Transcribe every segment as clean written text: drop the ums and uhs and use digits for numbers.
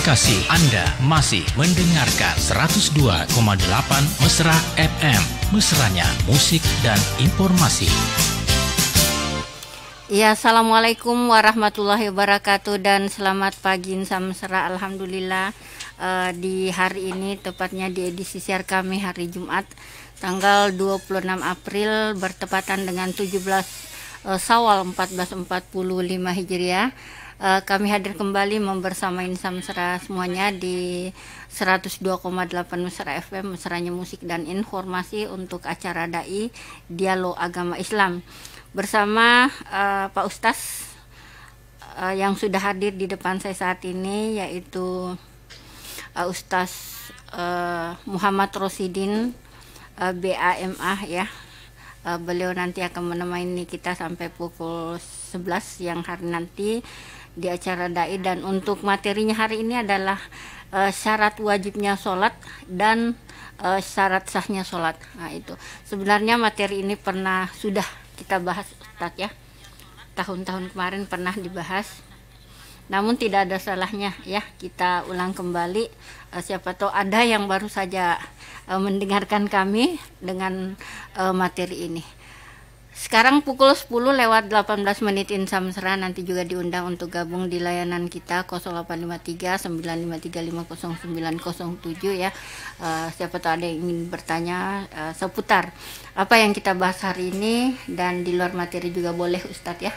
kasih Anda masih mendengarkan 102,8 Mesra FM. Mesranya musik dan informasi. Ya, assalamualaikum warahmatullahi wabarakatuh dan selamat pagi Insan Mesra. Alhamdulillah di hari ini, tepatnya di edisi siar kami hari Jumat tanggal 26 April bertepatan dengan 17 Syawal 1445 Hijriah. Kami hadir kembali membersama Insan Mesra semuanya di 102,8 Mesra FM, mesranya musik dan informasi untuk acara Dai Dialog Agama Islam. Bersama Pak Ustaz yang sudah hadir di depan saya saat ini, yaitu Ustaz Muhammad Rosidin BAMA ya. Beliau nanti akan menemani kita sampai pukul 11 siang hari nanti di acara Dai. Dan untuk materinya hari ini adalah syarat wajibnya sholat dan syarat sahnya sholat. Nah, itu sebenarnya materi ini sudah kita bahas Ustadz ya, tahun-tahun kemarin pernah dibahas, namun tidak ada salahnya ya kita ulang kembali. Siapa tahu ada yang baru saja mendengarkan kami dengan materi ini. Sekarang pukul 10 lewat 18 menit Insan Mesra nanti juga diundang untuk gabung di layanan kita 0853 953 50907 ya. Siapa tahu ada yang ingin bertanya seputar apa yang kita bahas hari ini, dan di luar materi juga boleh Ustadz ya.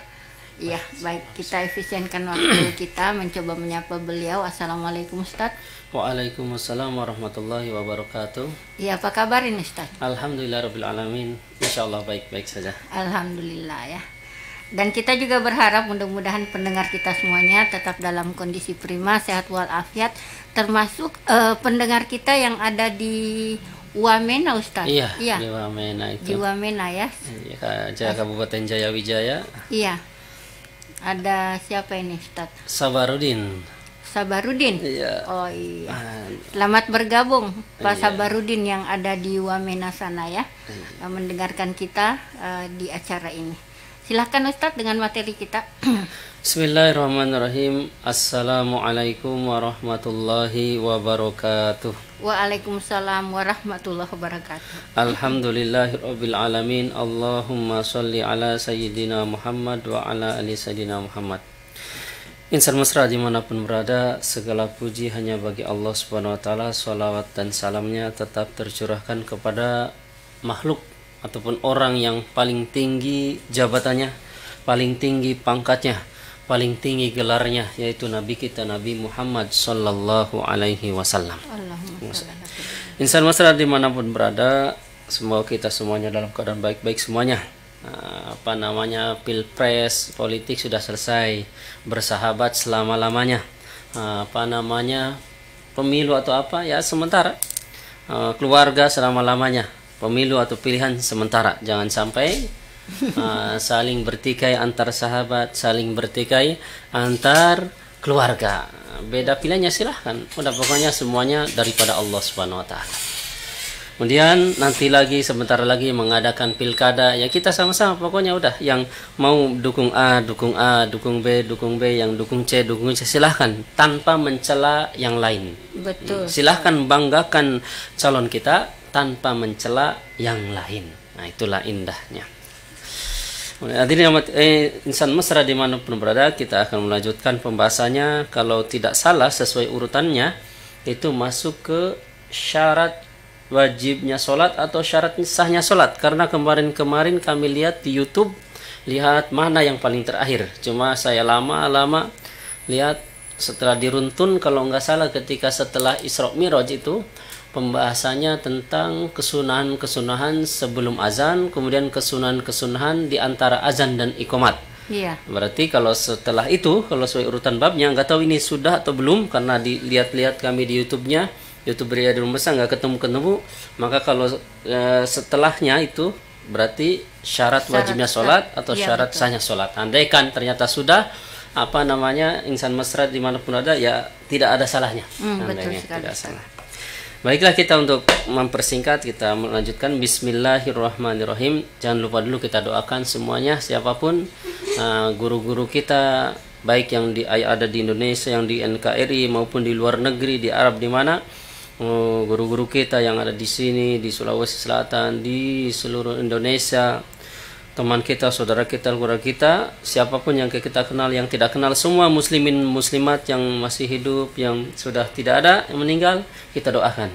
Iya, baik, kita efisienkan waktu kita mencoba menyapa beliau. Assalamualaikum Ustadz. Waalaikumsalam warahmatullahi wabarakatuh. Iya, apa kabar ini Ustadz? Alhamdulillah rabbil alamin. Insyaallah baik-baik saja. Alhamdulillah ya. Dan kita juga berharap mudah-mudahan pendengar kita semuanya tetap dalam kondisi prima, sehat walafiat, termasuk pendengar kita yang ada di Wamena Ustadz. Iya, iya, di Wamena itu. Di Wamena ya. Iya, Kabupaten Jayawijaya. Iya. Ada siapa ini Ustadz? Sabarudin. Sabarudin. Iya. Oh iya. Selamat bergabung Pak Iya. Sabarudin yang ada di Wamena sana ya. Mendengarkan kita di acara ini. Silahkan Ustadz dengan materi kita. Bismillahirrahmanirrahim. Assalamualaikum warahmatullahi wabarakatuh. Waalaikumsalam warahmatullahi wabarakatuh. Alhamdulillahirabbil alamin. Allahumma sholli ala sayyidina Muhammad wa ala ali sayyidina Muhammad. Insan Mesra dimanapun berada, segala puji hanya bagi Allah Subhanahu wa Ta'ala. Salawat dan salamnya tetap tercurahkan kepada makhluk ataupun orang yang paling tinggi jabatannya, paling tinggi pangkatnya, paling tinggi gelarnya, yaitu Nabi kita Nabi Muhammad Sallallahu Alaihi Wasallam. Insan Mesra dimanapun berada, semoga kita semuanya dalam keadaan baik-baik semuanya. Pilpres politik sudah selesai, bersahabat selama-lamanya. Pemilu atau apa ya sementara, keluarga selama-lamanya, pemilu atau pilihan sementara. Jangan sampai saling bertikai antar sahabat, saling bertikai antar keluarga. Beda pilihannya silahkan, udah pokoknya semuanya daripada Allah Subhanahu wa Ta'ala. Kemudian nanti lagi sebentar lagi mengadakan pilkada, ya kita sama-sama pokoknya udah, yang mau dukung A, dukung A, dukung B, yang dukung C, silahkan tanpa mencela yang lain. Betul. Silahkan banggakan calon kita tanpa mencela yang lain. Nah, itulah indahnya. Hadirin Insan Mesra dimanapun berada, kita akan melanjutkan pembahasannya. Kalau tidak salah sesuai urutannya, itu masuk ke syarat wajibnya sholat atau syarat sahnya sholat. Karena kemarin kami lihat di YouTube, lihat mana yang paling terakhir. Cuma saya lama lihat setelah diruntun, kalau nggak salah ketika setelah Isra Mi'raj itu pembahasannya tentang kesunahan sebelum azan, kemudian kesunahan di antara azan dan iqamat. Iya. Berarti kalau setelah itu, kalau sesuai urutan babnya, nggak tahu ini sudah atau belum, karena dilihat-lihat kami di YouTube-nya, YouTube Riyadul Mesra nggak ketemu. Maka kalau setelahnya itu berarti syarat wajibnya sholat atau iya, syarat sahnya sholat. Andaikan ternyata sudah Insan Mesra dimanapun ada, ya tidak ada salahnya. Betul sekali. Tidak salah. Baiklah, kita untuk mempersingkat, kita melanjutkan. Bismillahirrahmanirrahim. Jangan lupa dulu kita doakan semuanya, siapapun guru-guru kita, baik yang ada di Indonesia, yang di NKRI maupun di luar negeri, di Arab, di mana guru-guru kita yang ada di sini, di Sulawesi Selatan, di seluruh Indonesia, teman kita, saudara kita, keluarga kita, siapapun yang kita kenal, yang tidak kenal, semua muslimin muslimat yang masih hidup, yang sudah tidak ada, yang meninggal, kita doakan.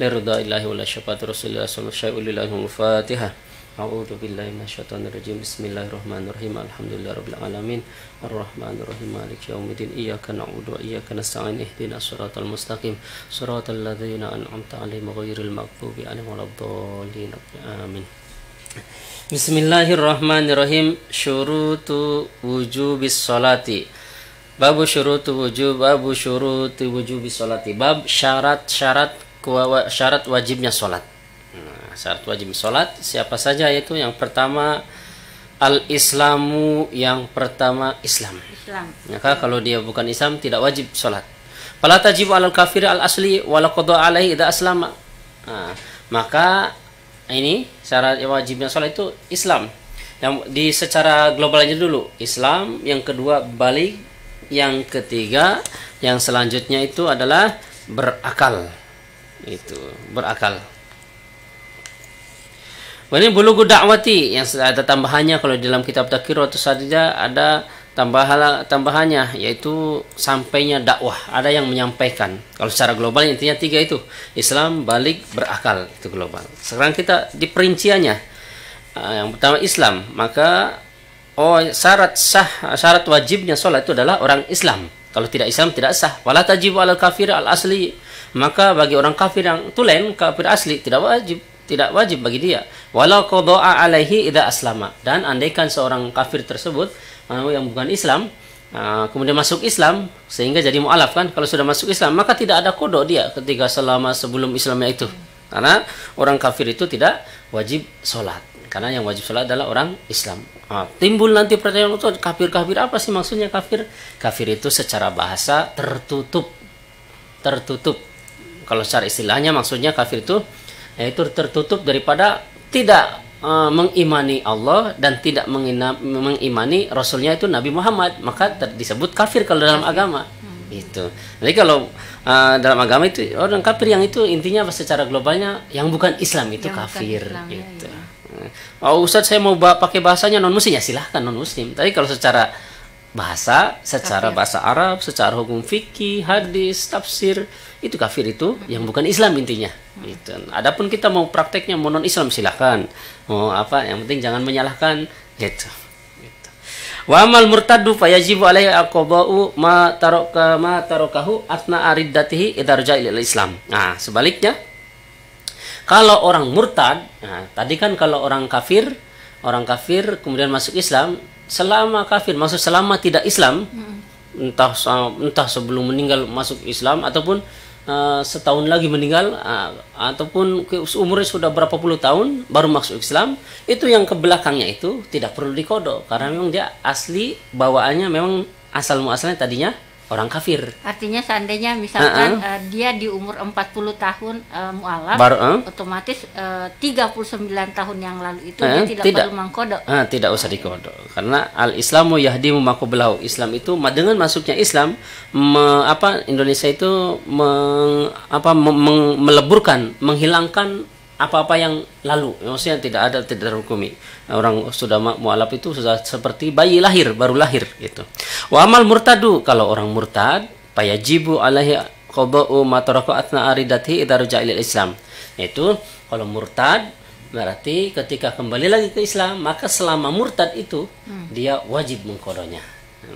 Liridaillahi wa syafaati Rasulillah sallallahu alaihi wasallam. A'udzu billahi minasyaitonir rajim. Bismillahirrahmanirrahim. Alhamdulillahirabbil alamin. Arrahmanirrahim. Maliki yaumiddin. Iyyaka na'budu wa iyyaka nasta'in. Ihdinas siratal mustaqim. Siratal ladzina an'amta 'alaihim ghairil maghdubi 'alaihim waladdallin. Amin. Bismillahirrahmanirrahim. Syurutu wujubis sholati. Babu syurutu wujubis sholati. Bab syarat wajibnya sholat. Nah, syarat wajib sholat siapa saja? Yaitu yang pertama al-islamu, yang pertama Islam. Maka kalau dia bukan Islam tidak wajib sholat. Fala tajibu alal kafir al asli wala qada alaihi idza aslama. Nah, maka ini syarat wajibnya sholat itu Islam. Yang di secara global aja dulu Islam, yang kedua balik, yang ketiga yang selanjutnya itu adalah berakal. Itu berakal. Ini bulugu da'wati, yang ada tambahannya kalau di dalam kitab Taqriratus saja ada tambahannya, yaitu sampainya dakwah, ada yang menyampaikan. Kalau secara global intinya tiga itu, Islam, balik, berakal, itu global. Sekarang kita di perinciannya, yang pertama Islam, maka syarat wajibnya sholat itu adalah orang Islam. Kalau tidak Islam tidak sah. Wala tajibu alal kafir al asli, maka bagi orang kafir yang tulen, kafir asli tidak wajib bagi dia. Walau qada'a alaihi idza aslama, dan andaikan seorang kafir tersebut yang bukan Islam kemudian masuk Islam sehingga jadi mu'alaf, kan, kalau sudah masuk Islam maka tidak ada kodok dia ketika selama sebelum Islamnya itu, karena orang kafir itu tidak wajib sholat, karena yang wajib sholat adalah orang Islam. Timbul nanti pertanyaan itu, kafir apa sih maksudnya kafir? Kafir itu secara bahasa tertutup. Kalau secara istilahnya maksudnya kafir itu yaitu tertutup daripada tidak mengimani Allah dan tidak mengimani Rasulnya itu Nabi Muhammad, maka disebut kafir kalau dalam agama. Itu. Jadi kalau dalam agama itu orang kafir yang itu intinya secara globalnya yang bukan Islam itu yang kafir. Islam, gitu. Ya. Ustaz saya mau pakai bahasanya non muslim, ya silahkan non muslim. Tapi kalau secara bahasa, bahasa Arab, secara hukum fikih, hadis, tafsir, itu kafir itu yang bukan Islam intinya. Gitu. Adapun kita mau prakteknya mau non Islam silahkan. Mau apa? Yang penting jangan menyalahkan. Gitu. Wa amal murtaddu fayajibu alaihi al-qada'u ma tarakahu atna ariddatihi idza raja'a ila Islam. Nah, sebaliknya kalau orang murtad, nah, tadi kan kalau orang kafir kemudian masuk Islam, selama kafir maksud selama tidak Islam, entah sebelum meninggal masuk Islam ataupun setahun lagi meninggal, ataupun umurnya sudah berapa puluh tahun baru masuk Islam, itu yang ke belakangnya itu tidak perlu dikodok karena memang dia asli bawaannya memang asal muasalnya tadinya orang kafir. Artinya seandainya misalkan dia di umur 40 tahun mu'alaf, otomatis 39 tahun yang lalu itu dia tidak perlu mengkodok. Tidak usah dikodok. Karena al-Islamu yahdimu ma qablahu. Islam itu dengan masuknya Islam Indonesia itu meleburkan, menghilangkan apa-apa yang lalu, maksudnya tidak terhukumi. Orang sudah mu'alaf itu sudah seperti bayi baru lahir gitu. Wa amal murtadu, kalau orang murtad fayajibu alaihi qada'u ma taraka atna aridati idza raja'a ila Islam. Yaitu kalau murtad berarti ketika kembali lagi ke Islam, maka selama murtad itu dia wajib mengqadanya.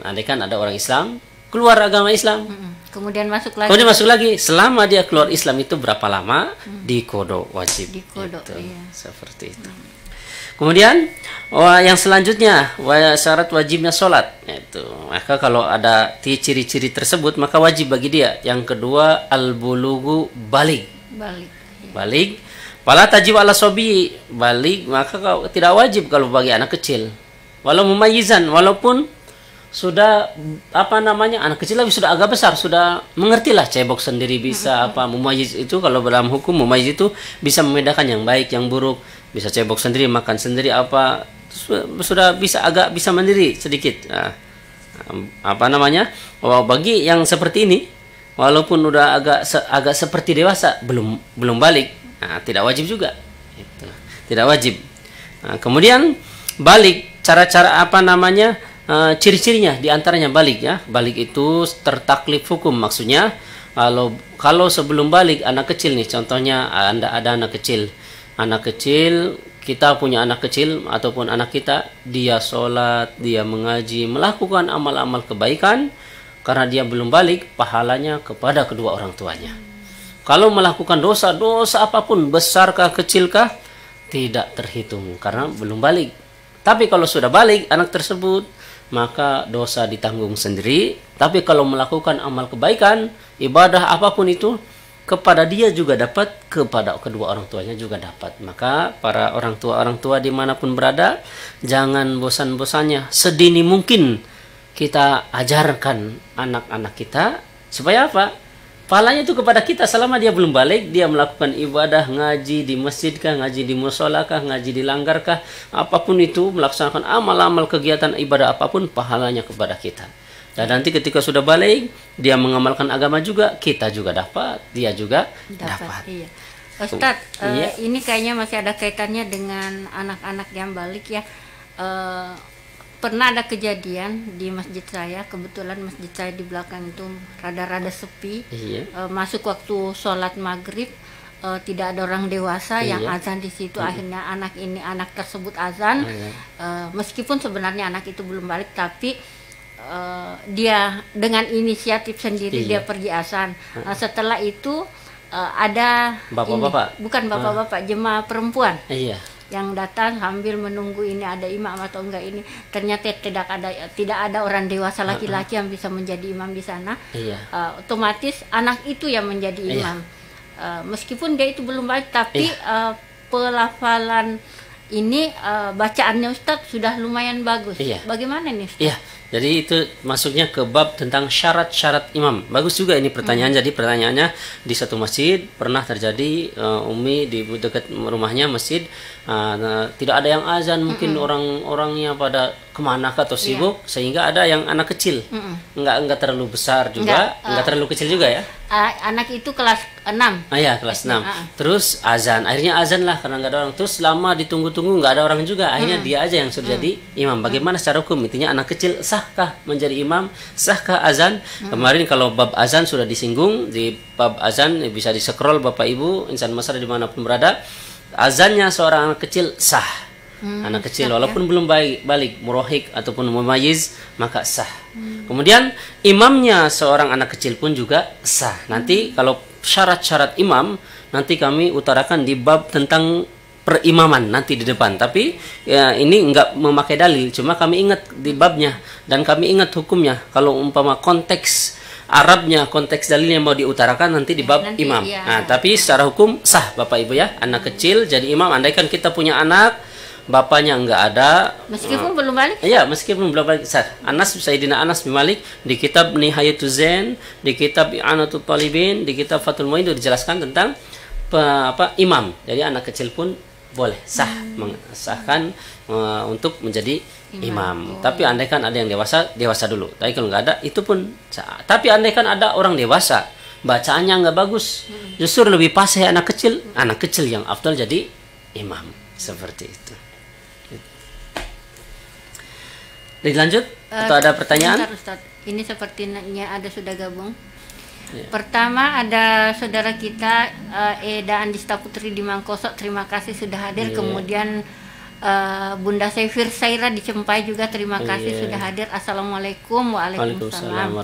Andai kan ada orang Islam keluar agama Islam, kemudian masuk lagi, selama dia keluar Islam itu berapa lama dikodok, wajib dikodok, gitu. Iya. Seperti itu. Kemudian yang selanjutnya syarat wajibnya sholat, itu maka kalau ada ciri-ciri tersebut maka wajib bagi dia. Yang kedua al-bulughu balik. Fala tajib ala sobi, balik maka tidak wajib kalau bagi anak kecil, walau mumayyizan, walaupun sudah anak kecil lagi sudah agak besar, sudah mengertilah cebok sendiri bisa mumayyiz itu kalau dalam hukum mumayyiz itu bisa membedakan yang baik yang buruk, bisa cebok sendiri, makan sendiri sudah bisa agak bisa mandiri sedikit. apa namanya? Bagi yang seperti ini, walaupun udah agak seperti dewasa, belum balik, nah, tidak wajib juga. Itu. Tidak wajib. Nah, kemudian balik, cara-cara apa namanya? Ciri-cirinya diantaranya balik ya. Balik itu tertaklif hukum, maksudnya kalau sebelum balik anak kecil nih, contohnya ada anak kecil, kita punya anak kecil ataupun anak kita, dia sholat, dia mengaji, melakukan amal-amal kebaikan, karena dia belum balik, pahalanya kepada kedua orang tuanya. Kalau melakukan dosa apapun, besarkah kecilkah, tidak terhitung karena belum balik. Tapi kalau sudah balik anak tersebut, maka dosa ditanggung sendiri. Tapi kalau melakukan amal kebaikan, ibadah apapun itu, kepada dia juga dapat, kepada kedua orang tuanya juga dapat. Maka para orang tua dimanapun berada, jangan bosan-bosannya, sedini mungkin kita ajarkan anak-anak kita, supaya apa? Pahalanya itu kepada kita selama dia belum balik, dia melakukan ibadah, ngaji di masjid kah, ngaji di musola kah, ngaji di langgar kah, apapun itu, melaksanakan amal-amal kegiatan ibadah apapun, pahalanya kepada kita. Dan nanti ketika sudah balik, dia mengamalkan agama juga, kita juga dapat, dia juga dapat. Iya. Ustadz, ini kayaknya masih ada kaitannya dengan anak-anak yang balik ya. Pernah ada kejadian di masjid saya, kebetulan masjid saya di belakang itu rada-rada sepi. Iya. Masuk waktu sholat maghrib, tidak ada orang dewasa yang azan di situ. Akhirnya anak tersebut azan, meskipun sebenarnya anak itu belum balik, tapi dia dengan inisiatif sendiri dia pergi azan. Setelah itu ada bapak-bapak, bukan bapak-bapak, jemaah perempuan. Iya. Yang datang sambil menunggu ini ada imam atau enggak ini, ternyata tidak ada orang dewasa laki-laki yang bisa menjadi imam di sana. Otomatis anak itu yang menjadi imam. Meskipun dia itu belum baik, tapi pelafalan ini bacaannya Ustadz sudah lumayan bagus. Bagaimana nih Ustadz? Jadi itu masuknya ke bab tentang syarat-syarat imam. Bagus juga ini pertanyaan. Jadi pertanyaannya, di satu masjid pernah terjadi Umi di dekat rumahnya masjid, tidak ada yang azan, mungkin orang-orangnya pada kemana atau sibuk, sehingga ada yang anak kecil, enggak terlalu besar juga, enggak terlalu kecil juga ya. Anak itu kelas 6. Kelas 6. Terus azan, akhirnya azan lah karena enggak ada orang. Terus lama ditunggu-tunggu enggak ada orang juga, akhirnya dia aja yang sudah jadi imam. Bagaimana secara hukum? Intinya anak kecil sahkah menjadi imam? Sahkah azan? Kemarin kalau bab azan sudah disinggung, di bab azan bisa di-scroll Bapak Ibu insan Masra dimanapun berada. Azannya seorang anak kecil sah. Anak kecil walaupun belum balik murahik ataupun mumayyiz, maka sah. Kemudian imamnya seorang anak kecil pun juga sah. Nanti kalau syarat-syarat imam nanti kami utarakan di bab tentang perimaman nanti di depan. Tapi ya, ini enggak memakai dalil, cuma kami ingat di babnya dan kami ingat hukumnya. Kalau umpama konteks Arabnya, konteks dalilnya mau diutarakan nanti di bab imam. Tapi secara hukum sah Bapak Ibu ya, anak kecil jadi imam. Andaikan kita punya anak, bapaknya enggak ada, meskipun belum balik. Meskipun belum balik sah. Sayyidina Anas bin Malik di kitab Nihayatul Zain, di kitab I'anatul Talibin, di kitab Fathul Mu'in itu dijelaskan tentang imam. Jadi anak kecil pun boleh sah mengesahkan untuk menjadi imam. Tapi andaikan ada yang dewasa dulu. Tapi kalau nggak ada itu pun sah. Tapi andaikan ada orang dewasa, bacaannya nggak bagus, justru lebih pas anak kecil yang afdal jadi imam. Seperti itu. Dilanjut atau ada pertanyaan? Ustaz, ini sepertinya ada sudah gabung. Pertama ada saudara kita Eda Andista Putri di Mangkosok, terima kasih sudah hadir. Kemudian Bunda Saifir Saira di Cempai juga terima kasih sudah hadir. Assalamualaikum. Waalaikumsalam.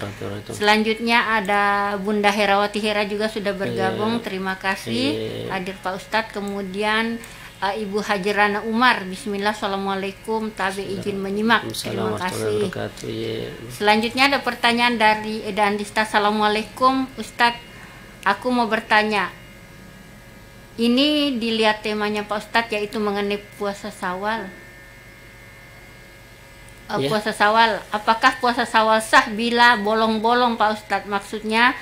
Selanjutnya ada Bunda Herawati Hera juga sudah bergabung, terima kasih hadir Pak Ustadz. Kemudian Ibu Hajarana Umar, Bismillah, Assalamualaikum, tabi izin menyimak, terima kasih. Selanjutnya ada pertanyaan dari Eda Andista. Assalamualaikum Ustadz, aku mau bertanya, ini dilihat temanya Pak Ustadz yaitu mengenai puasa Syawal. Puasa Syawal, apakah puasa Syawal sah bila bolong-bolong Pak Ustadz? Maksudnya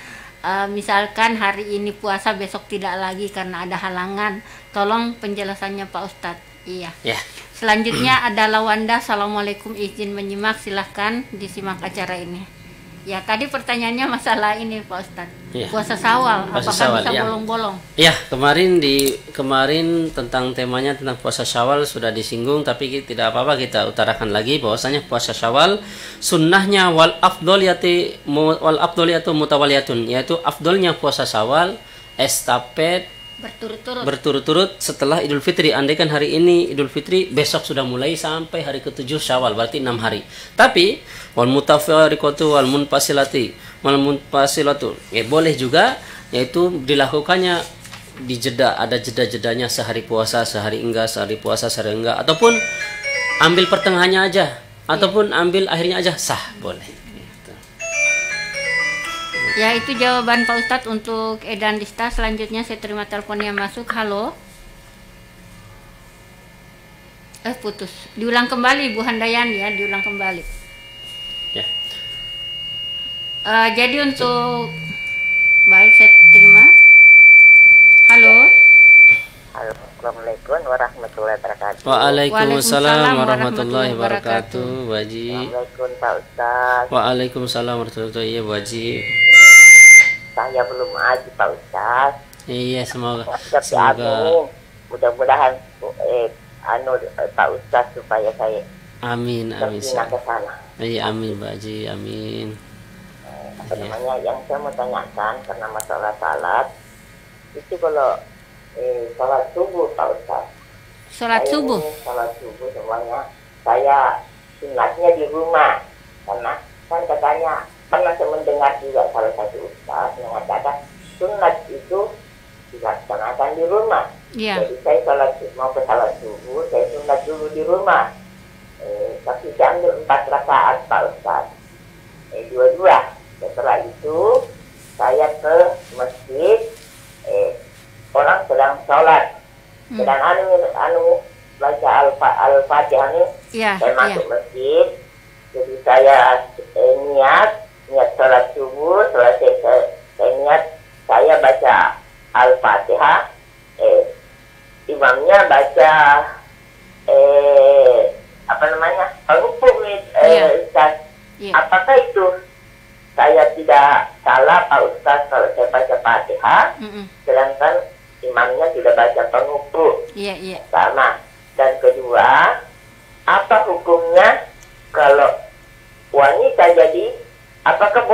misalkan hari ini puasa, besok tidak lagi karena ada halangan. Tolong penjelasannya Pak Ustadz. Iya. Ya. Selanjutnya ada Lawanda, Assalamualaikum, izin menyimak, silahkan disimak acara ini. Ya, tadi pertanyaannya masalah ini Pak Ustadz. Ya. Puasa Syawal, Puasa apakah Syawal, bisa ya. bolong-bolong? Ya, kemarin tentang temanya tentang puasa Syawal sudah disinggung, tapi tidak apa-apa kita utarakan lagi bahwasanya puasa Syawal sunnahnya wal afdoliyatu mutawaliyatun, yaitu afdolnya puasa Syawal estafet berturut-turut setelah Idul Fitri. Andaikan hari ini Idul Fitri, besok sudah mulai sampai hari ke-7 Syawal, berarti 6 hari. Tapi wal mutafarriqatu wal munfasilatu, ya boleh juga, yaitu dilakukannya di jeda, ada jeda-jedanya, sehari puasa, sehari enggak, sehari puasa, sehari enggak, ataupun ambil pertengahannya aja, ataupun ambil akhirnya aja, sah, boleh. Ya, itu jawaban Pak Ustadz untuk Edan Dista. Selanjutnya saya terima telepon yang masuk. Halo. Putus. Diulang kembali Bu Handayani ya, diulang kembali. Ya. Jadi untuk baik, saya terima. Halo. Halo, Assalamualaikum warahmatullahi wabarakatuh. Waalaikumsalam warahmatullahi wabarakatuh, Waji. Assalamualaikum Pak Ustaz. Waalaikumsalam warahmatullahi wabarakatuh, Waji. Saya belum haji Pak Ustaz. Iya, semoga. Tapi amin. Mudah-mudahan Pak Ustaz supaya saya Amin. terpindah ke sana. Iya, amin, Pak Haji, amin. Apa namanya, yang saya mau tanyakan karena masalah salat itu kalau salat subuh Pak Ustaz. Salat subuh. Salat subuh semuanya saya sunatnya di rumah, karena kan katanya pernah saya mendengar juga salah satu ustaz mengatakan sunat itu dilaksanakan di rumah. Iya. Jadi saya mau ke salat subuh, saya sunat dulu di rumah. Tapi saya ambil 4 rakaat Pak Ustaz. Dua-dua. Setelah itu saya ke masjid. Orang sedang sholat, sedang anu baca al-fatihah nih. Iya. Saya masuk masjid. Jadi saya niat sholat subuh. Selesai saya niat, saya baca al-fatihah. Imamnya baca penutup Ustaz. Apakah itu saya tidak salah Pak Ustaz kalau saya baca fatihah, sedangkan imamnya tidak baca penutup? Iya. Sama. Dan kedua, apa hukumnya kalau wanita jadi, apakah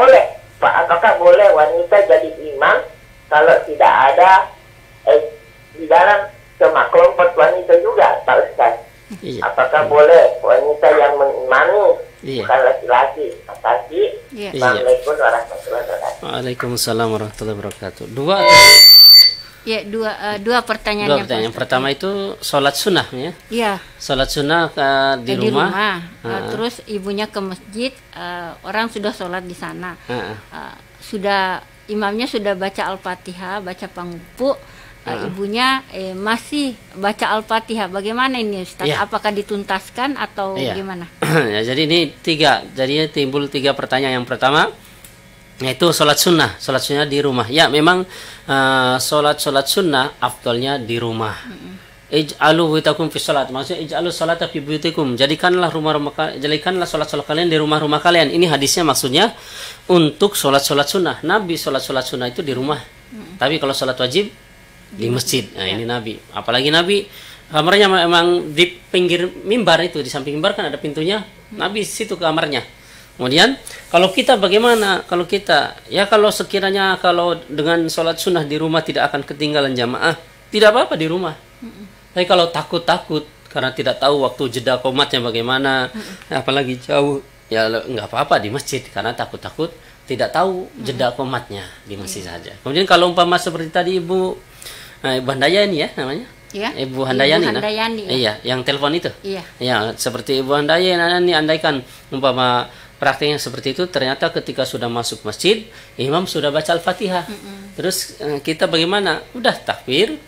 boleh wanita jadi imam kalau tidak ada di dalam sama kelompok wanita juga Pak Ustaz? Iya. Apakah boleh wanita yang mengimami, bukan laki-laki? Makasih. Iya. Assalamualaikum warahmatullahi wabarakatuh. Waalaikumsalam warahmatullahi wabarakatuh. Dua pertanyaan. Yang pertama itu sholat sunnah ya. Iya. Sholat sunnah di rumah. Terus ibunya ke masjid, orang sudah sholat di sana. Sudah imamnya sudah baca al-fatihah, baca pangupu. Ibunya masih baca al-fatihah. Bagaimana ini Ustaz? Ya. Apakah dituntaskan atau gimana? Ya, jadi ini jadinya timbul 3 pertanyaan. Yang pertama yaitu sholat sunnah di rumah. Ya, memang sholat sunnah afdolnya di rumah. Ij'alu buyutakum fi sholat, maksudnya ij'alu sholata fi buyutikum, jadikanlah sholat kalian di rumah-rumah kalian. Ini hadisnya maksudnya untuk sholat sunnah. Nabi sholat sunnah itu di rumah. Tapi kalau sholat wajib di masjid. Nah, ini Nabi. Apalagi Nabi kamarnya memang di pinggir mimbar, itu di samping mimbar kan ada pintunya. Nabi situ kamarnya. Kemudian kalau kita bagaimana? Kalau sekiranya kalau dengan sholat sunnah di rumah tidak akan ketinggalan jamaah, tidak apa-apa di rumah. Tapi kalau takut karena tidak tahu waktu jeda qomatnya bagaimana, apalagi jauh, ya nggak apa-apa di masjid, karena takut tidak tahu jeda qomatnya di masjid saja. Kemudian kalau umpama seperti tadi Ibu Handayani ya namanya. Ya. Ibu Handayani. Iya, yang telepon itu. Iya. Ya, seperti Ibu Handayani, andaikan umpama prakteknya seperti itu, ternyata ketika sudah masuk masjid, imam sudah baca Al-Fatihah. Terus kita bagaimana? Udah takbir.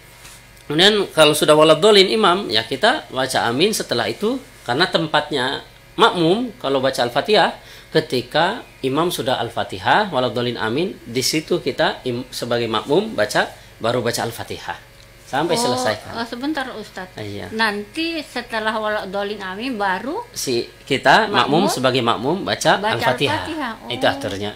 Kemudian kalau sudah waladhdallin imam, ya kita baca amin setelah itu, karena tempatnya makmum kalau baca Al-Fatihah ketika imam sudah Al-Fatihah waladhdallin amin, di situ kita sebagai makmum baru baca Al-Fatihah. sampai selesaikan. Sebentar Ustadz. Iya. Nanti setelah waladhdallin amin baru Kita makmum sebagai makmum baca Al-Fatihah. Itu artinya.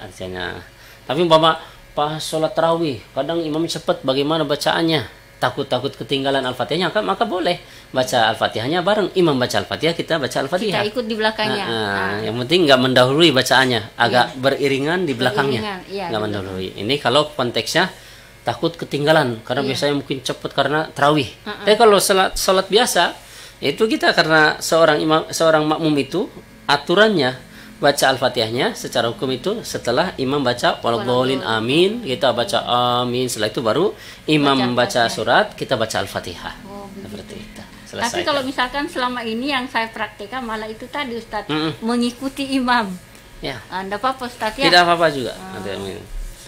Tapi umpama pas sholat tarawih, kadang imam cepat, bagaimana bacaannya? Takut ketinggalan Al-Fatihahnya, maka boleh baca Al-Fatihahnya bareng. Imam baca Al-Fatihah, kita baca Al-Fatihah. Kita ikut di belakangnya. Yang penting nggak mendahului bacaannya, agak beriringan di belakangnya. Iya, nggak mendahului. Ini kalau konteksnya takut ketinggalan, karena biasanya mungkin cepat karena tarawih. Tapi kalau sholat biasa, itu kita karena seorang makmum itu aturannya baca Al-Fatihahnya secara hukum itu setelah imam baca waladhdallin amin, kita baca amin, setelah itu baru imam membaca surat, kita baca Al-Fatihah. Seperti itu. Selesai. Tapi kalau misalkan selama ini yang saya praktekkan malah itu tadi Ustadz, mengikuti imam. Ya. Anda apa Ustadz ya? Tidak apa-apa juga.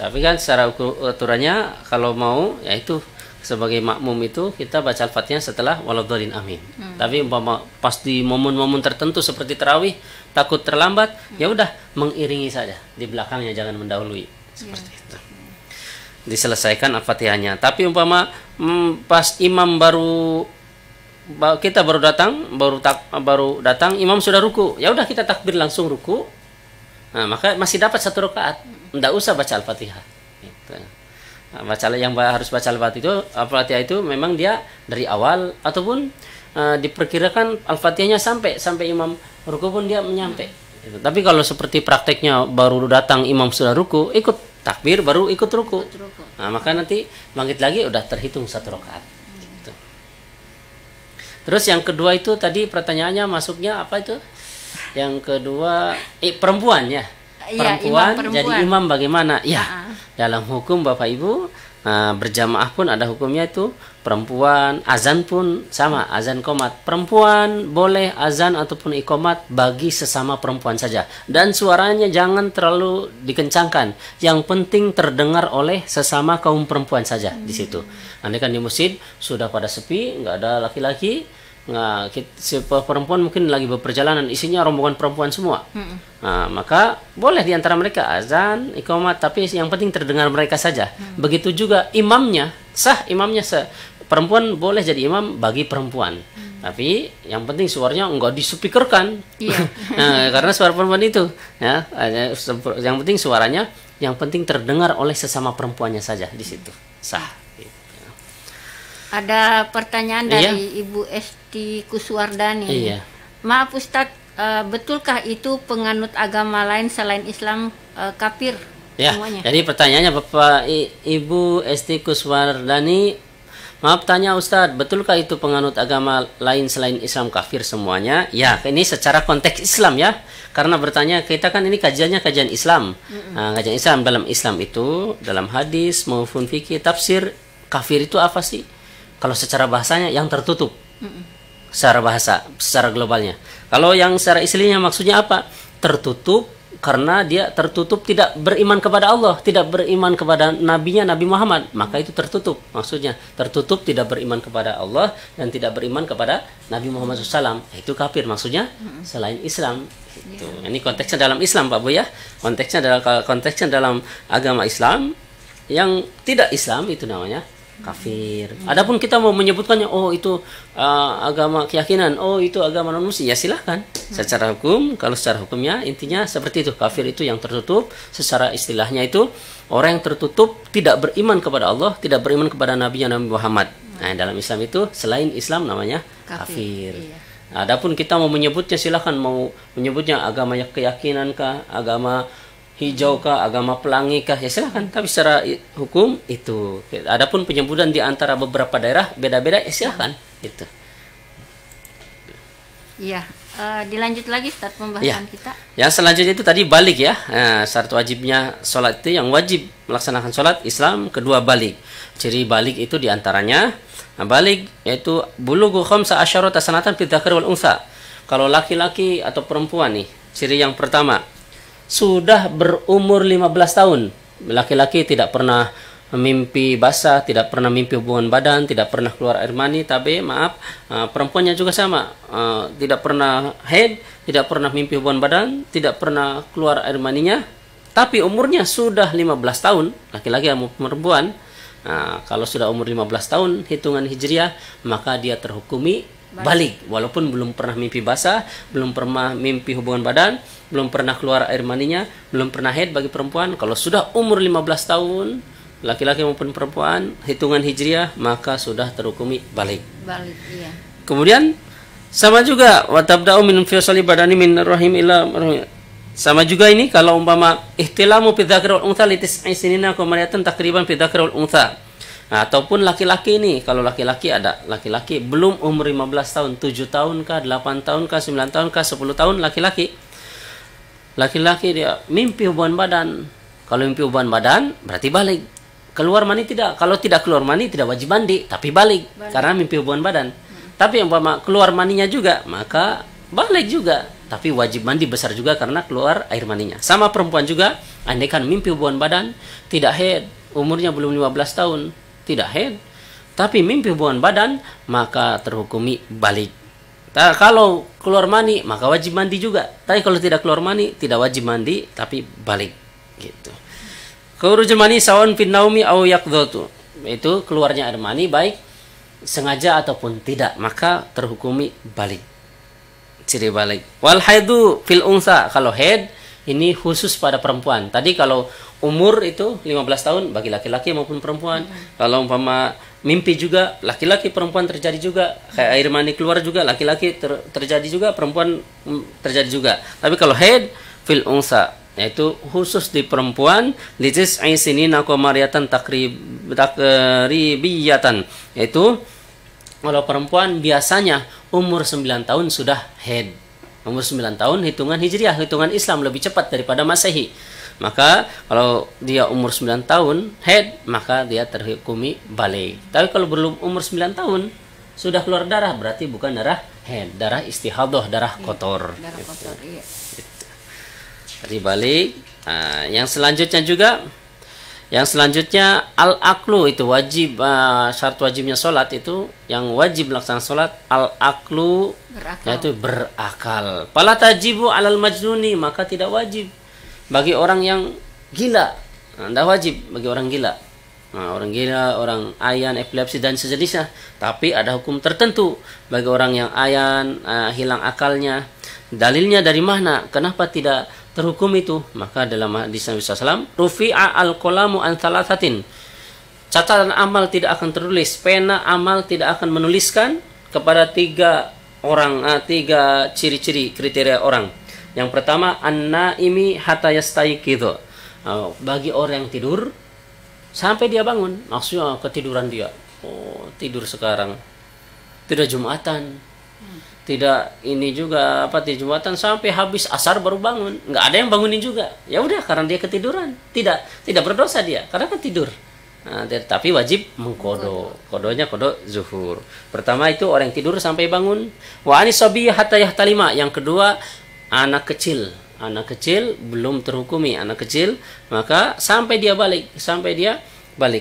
Tapi kan secara aturannya kalau mau yaitu sebagai makmum itu kita baca Al-Fatihah setelah waladhdallin amin. Tapi umpama pas di momen-momen tertentu seperti tarawih takut terlambat, ya udah mengiringi saja di belakangnya, jangan mendahului. Seperti itu. Diselesaikan Al-Fatihahnya. Tapi umpama pas imam kita baru datang, imam sudah ruku, ya udah kita takbir langsung ruku. Nah, maka masih dapat 1 rakaat. Enggak usah baca Al-Fatihah. Gitu. Nah, harus baca Al-Fatihah itu memang dia dari awal ataupun diperkirakan Al-Fatihahnya sampai imam ruku pun dia menyampai. Gitu. Tapi kalau seperti prakteknya baru datang imam sudah ruku, ikut takbir baru ikut ruku. Nah, maka nanti bangkit lagi udah terhitung 1 rakaat. Gitu. Terus yang kedua itu tadi pertanyaannya masuknya apa itu? Yang kedua perempuan ya. Perempuan jadi imam bagaimana? Ya. Dalam hukum Bapak Ibu berjamaah pun ada hukumnya itu. Perempuan azan pun sama, azan qomat. Perempuan boleh azan ataupun iqomat bagi sesama perempuan saja. Dan suaranya jangan terlalu dikencangkan. Yang penting terdengar oleh sesama kaum perempuan saja di situ. Nanti kan di masjid sudah pada sepi, nggak ada laki-laki. Nah, si perempuan mungkin lagi berperjalanan, isinya rombongan perempuan semua. Nah, maka boleh di antara mereka azan, iqamat, tapi yang penting terdengar mereka saja. Begitu juga imamnya, perempuan boleh jadi imam bagi perempuan. Tapi yang penting suaranya enggak disepikerkan. Nah, karena suara perempuan itu, ya, yang penting suaranya, yang penting terdengar oleh sesama perempuannya saja di situ. Sah. Ada pertanyaan dari Ibu Esti Kuswardani. Iya. Maaf Ustadz, betulkah itu penganut agama lain selain Islam kafir ya, semuanya? Jadi pertanyaannya Bapak Ibu Esti Kuswardani, maaf tanya Ustadz, betulkah itu penganut agama lain selain Islam kafir semuanya? Ya, ini secara konteks Islam ya. Karena bertanya, kita kan ini kajiannya kajian Islam. Kajian Islam dalam Islam itu, dalam hadis maupun fikih tafsir, kafir itu apa sih? Kalau secara bahasanya yang tertutup, secara bahasa, secara globalnya. Kalau yang secara istilahnya maksudnya apa? Tertutup karena dia tertutup tidak beriman kepada Allah, tidak beriman kepada nabinya Nabi Muhammad, maka itu tertutup. Maksudnya tertutup tidak beriman kepada Allah dan tidak beriman kepada Nabi Muhammad SAW. Itu kafir maksudnya selain Islam. Itu. Ini konteksnya dalam Islam Pak Bu ya. Konteksnya dalam agama Islam, yang tidak Islam itu namanya kafir. Adapun kita mau menyebutkannya, oh itu agama keyakinan, oh itu agama non muslim, ya silahkan. Secara hukum, kalau secara hukumnya intinya seperti itu, kafir itu yang tertutup. Secara istilahnya itu orang yang tertutup, tidak beriman kepada Allah, tidak beriman kepada Nabi Muhammad. Nah, dalam Islam itu selain Islam namanya kafir. Iya. Adapun kita mau menyebutnya silahkan, mau menyebutnya agama keyakinan kah, agama hijau kah, agama pelangi kah, ya silahkan. Tapi secara hukum itu. Adapun penyebutan di antara beberapa daerah beda-beda, ya silahkan. Gitu. Iya. Dilanjut lagi Ustaz pembahasan kita. Yang selanjutnya itu tadi balik ya. Syarat wajibnya sholat itu, yang wajib melaksanakan sholat Islam, kedua balik. Ciri balik itu diantaranya, balik yaitu bulughu khamsa asyarata sanatan fil dzakari wal unsa. Kalau laki-laki atau perempuan nih, ciri yang pertama, sudah berumur 15 tahun. Laki-laki tidak pernah mimpi basah, tidak pernah mimpi hubungan badan, tidak pernah keluar air mani. Tapi perempuannya juga sama, tidak pernah haid, tidak pernah mimpi hubungan badan, tidak pernah keluar air maninya. Tapi umurnya sudah 15 tahun, laki-laki atau perempuan, Nah, kalau sudah umur 15 tahun hitungan hijriah, maka dia terhukumi balik walaupun belum pernah mimpi basah, belum pernah mimpi hubungan badan, belum pernah keluar air maninya, belum pernah haid bagi perempuan. Kalau sudah umur 15 tahun laki-laki maupun perempuan hitungan hijriah, maka sudah terhukumi balik. Balik, iya. Kemudian sama juga wa tabda'u min fisali badani min rahim ila sama juga ini kalau umpama ihtilamu fi dzakari wal untha li tis'i sinina qamariyatan takriban fi dzakari wal untha. Nah, ataupun laki-laki ini, kalau laki-laki ada laki-laki belum umur 15 tahun, 7 tahun kah, 8 tahun kah, 9 tahun kah, 10 tahun laki-laki. Laki-laki dia mimpi hubungan badan. Kalau mimpi hubungan badan berarti balik. Keluar mani tidak. Kalau tidak keluar mani tidak wajib mandi, tapi balik. Karena mimpi hubungan badan. Tapi umpama keluar maninya juga, maka balik juga. Tapi wajib mandi besar juga karena keluar air maninya. Sama perempuan juga, andaikan mimpi hubungan badan, tidak haid, umurnya belum 15 tahun, tidak haid, tapi mimpi hubungan badan, maka terhukumi balik. Kalau keluar mani, maka wajib mandi juga. Tapi kalau tidak keluar mani, tidak wajib mandi, tapi balik. Gitu. Khurujul mani sawan fin naumi aw yaqdhatu. Itu keluarnya air mani baik sengaja ataupun tidak, maka terhukumi balik. Ciri balik. Wal haidu fil unsa, kalau haid ini khusus pada perempuan. Tadi kalau umur itu 15 tahun bagi laki-laki maupun perempuan. Kalau umpama mimpi juga laki-laki perempuan terjadi juga. Kayak air mani keluar juga laki-laki terjadi juga, perempuan terjadi juga. Tapi kalau haid fil unsa, yaitu khusus di perempuan, litis sinina qamariyatan takribiyatan, yaitu kalau perempuan biasanya umur 9 tahun sudah haid. Umur 9 tahun hitungan hijriah, hitungan Islam lebih cepat daripada Masehi. Maka kalau dia umur 9 tahun haid, maka dia terhukumi balik. Tapi kalau belum umur 9 tahun sudah keluar darah, berarti bukan darah haid, darah istihadah, darah kotor. Darah kotor, iya. Jadi balik. Nah, yang selanjutnya al-aklu itu wajib, syarat wajibnya sholat itu, yang wajib melaksanakan sholat al-aklu, yaitu berakal. Fala tajibu alal majnuni, maka tidak wajib bagi orang yang gila. Tidak wajib bagi orang gila. Nah, orang gila, orang ayan, epilepsi dan sejenisnya. Tapi ada hukum tertentu bagi orang yang ayan, hilang akalnya. Dalilnya dari mana? Kenapa tidak terhukum itu? Maka dalam hadis Nabi SAW, rufi'a al-qalamu an thalathatin, catatan amal tidak akan tertulis, pena amal tidak akan menuliskan kepada 3 orang, 3 ciri-ciri kriteria orang. Yang pertama, an-naimi hatta yastayqidhu, bagi orang yang tidur sampai dia bangun. Maksudnya ketiduran dia, tidur sekarang, tidak Jumatan, tidak ini juga di Jumatan sampai habis asar baru bangun, nggak ada yang bangunin juga. Ya udah, karena dia ketiduran, tidak berdosa dia karena kan tidur. Nah, tapi wajib mengkodo, kodonya kodo zuhur. Pertama itu orang yang tidur sampai bangun. Wa anisabi hatta yahtalima. Yang kedua, anak kecil belum terhukumi, anak kecil, maka sampai dia balik.